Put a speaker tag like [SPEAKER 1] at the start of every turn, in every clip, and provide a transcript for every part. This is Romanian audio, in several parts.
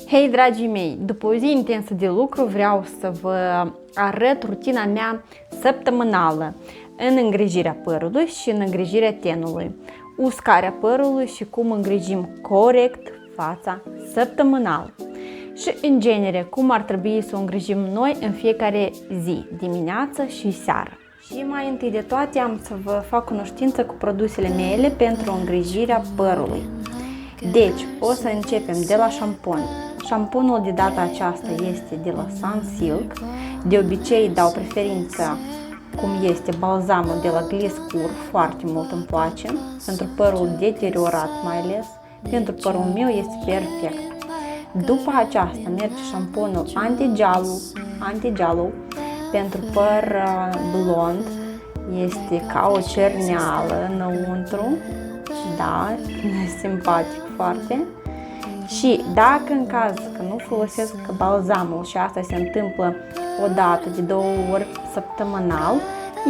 [SPEAKER 1] Hei, dragii mei! După o zi intensă de lucru vreau să vă arăt rutina mea săptămânală în îngrijirea părului și în îngrijirea tenului, uscarea părului și cum îngrijim corect fața săptămânal și, în genere, cum ar trebui să o îngrijim noi în fiecare zi, dimineață și seară. Și mai întâi de toate am să vă fac cunoștință cu produsele mele pentru îngrijirea părului. Deci, o să începem de la șampon. Șamponul de data aceasta este de la Sunsilk. De obicei dau preferința cum este balzamul de la Gliscour, foarte mult îmi place, pentru părul deteriorat mai ales, pentru părul meu este perfect. După aceasta merge șamponul anti-giallo pentru păr blond, este ca o cerneală înăuntru, da, simpatic foarte. Și dacă în caz că nu folosesc balzamul și asta se întâmplă o dată de 2 ori săptămânal,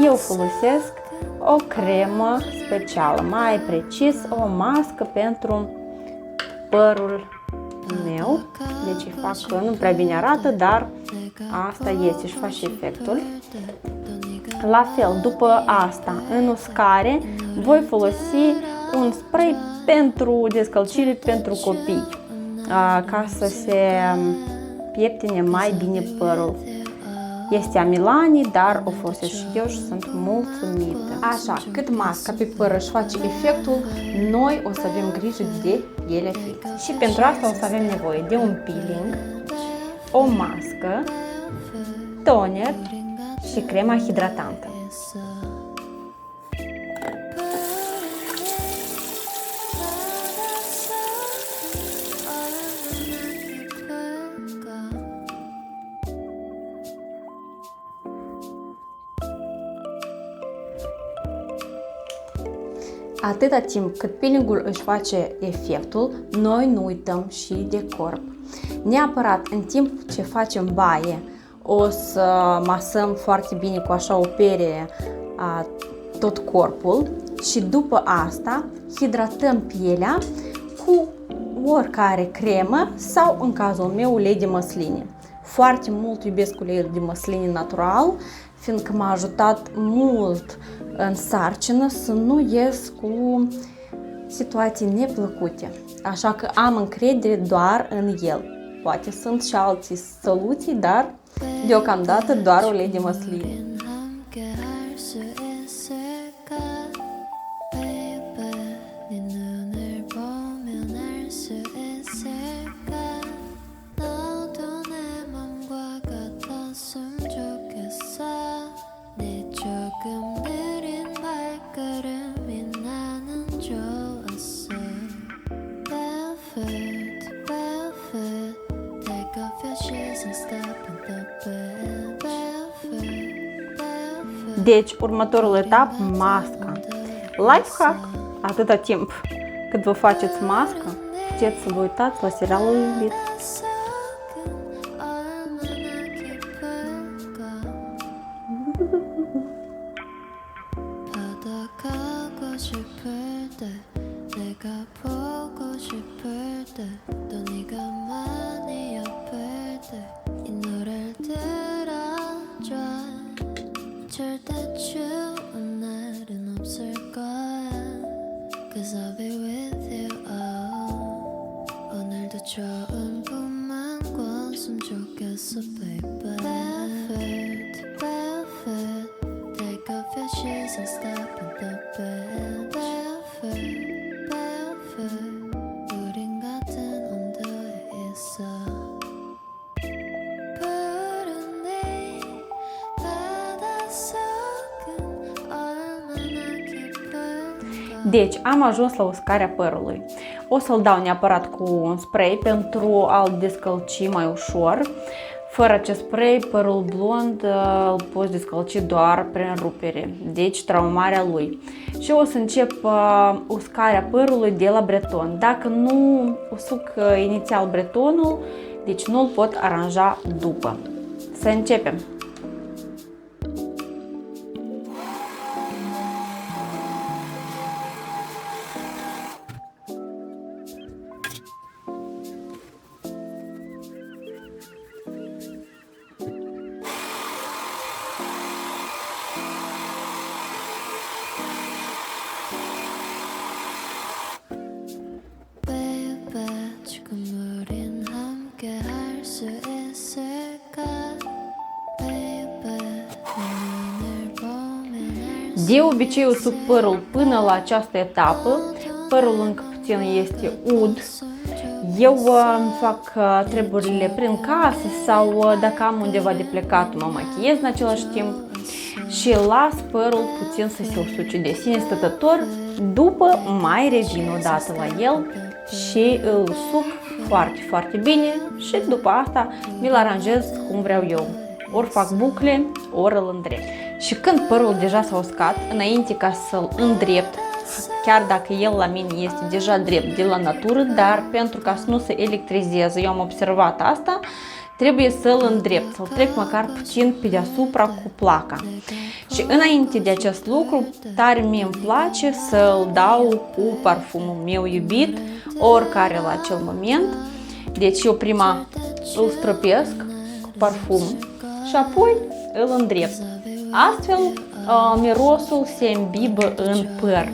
[SPEAKER 1] eu folosesc o cremă specială, mai precis o mască pentru părul meu. Deci îi fac, nu prea bine arată, dar asta este și face efectul. La fel, după asta, în uscare, voi folosi un spray pentru descălcire pentru copii, ca să se pieptine mai bine părul. Este a Milani, dar o folosesc și eu și sunt mulțumită. Așa, cât masca pe păr își face efectul, noi o să avem grijă de pielea fixă. Și pentru asta o să avem nevoie de un peeling, o mască, toner și crema hidratantă. Atâta timp cât peelingul își face efectul, noi nu uităm și de corp. Neapărat în timp ce facem baie, o să masăm foarte bine cu așa o pere tot corpul și după asta hidratăm pielea cu oricare cremă sau, în cazul meu, ulei de măsline. Foarte mult iubesc uleiul de măsline natural, fiindcă m-a ajutat mult în sarcină să nu ies cu situații neplăcute. Așa că am încredere doar în el. Poate sunt și alte soluții, dar deocamdată doar ulei de măsline. Deci, următorul etap, masca. Lifehack, atâta timp cât vă faceți masca, puteți să vă uitați la serialul iubit.
[SPEAKER 2] 좋은 꿈만 꿨으면 좋겠어, baby. Barefoot, barefoot. Take off your shoes and step in the bed. Barefoot, barefoot. 우린 같은 온도에 있어. 푸른 네 바닷속은 얼마나 깊을까.
[SPEAKER 1] Deci, am ajuns la uscarea părului. O să-l dau neapărat cu un spray pentru a-l descălci mai ușor. Fără acest spray, părul blond îl poți descălci doar prin rupere, deci traumarea lui. Și o să încep uscarea părului de la breton. Dacă nu usuc inițial bretonul, deci nu îl pot aranja după. Să începem! De obicei usuc părul până la această etapă, părul încă puțin este ud. Eu fac treburile prin casă sau dacă am undeva de plecat mă machiez în același timp și las părul puțin să se usuce de sine stătător, după mai revin o dată la el și îl usuc foarte, foarte bine și după asta mi-l aranjez cum vreau eu. Ori fac bucle, ori îl îndrept. Și când părul deja s-a uscat, înainte ca să-l îndrept, chiar dacă el la mine este deja drept de la natură, dar pentru ca să nu se electrizeze, eu am observat asta, trebuie să-l îndrept, să-l trec măcar puțin pe deasupra cu placa. Și înainte de acest lucru, tare mie îmi place să-l dau cu parfumul meu iubit, oricare la acel moment. Deci eu prima îl stropesc cu parfum și apoi îl îndrept. Astfel, mirosul se îmbibă în păr.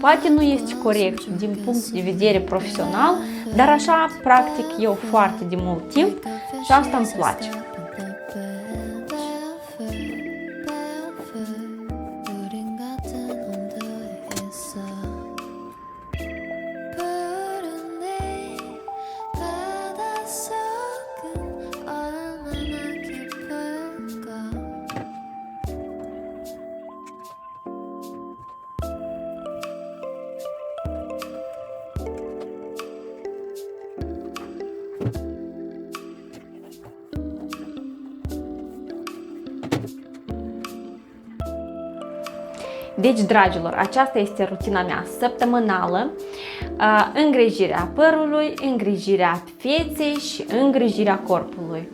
[SPEAKER 1] Poate nu este corect din punct de vedere profesional, dar așa practic eu foarte de mult timp și asta îmi place. Deci, dragilor, aceasta este rutina mea săptămânală, îngrijirea părului, îngrijirea feței și îngrijirea corpului.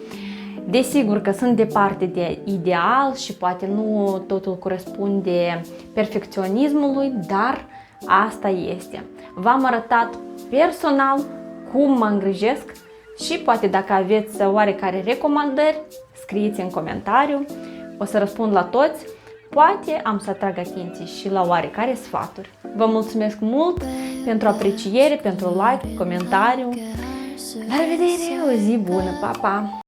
[SPEAKER 1] Desigur că sunt departe de ideal și poate nu totul corespunde perfecționismului, dar asta este. V-am arătat personal cum mă îngrijesc și poate dacă aveți oarecare recomandări, scrieți în comentariu, o să răspund la toți. Poate am să atrag atenție și la oarecare sfaturi. Vă mulțumesc mult pentru apreciere, pentru like, comentariu. La revedere, o zi bună, pa, pa!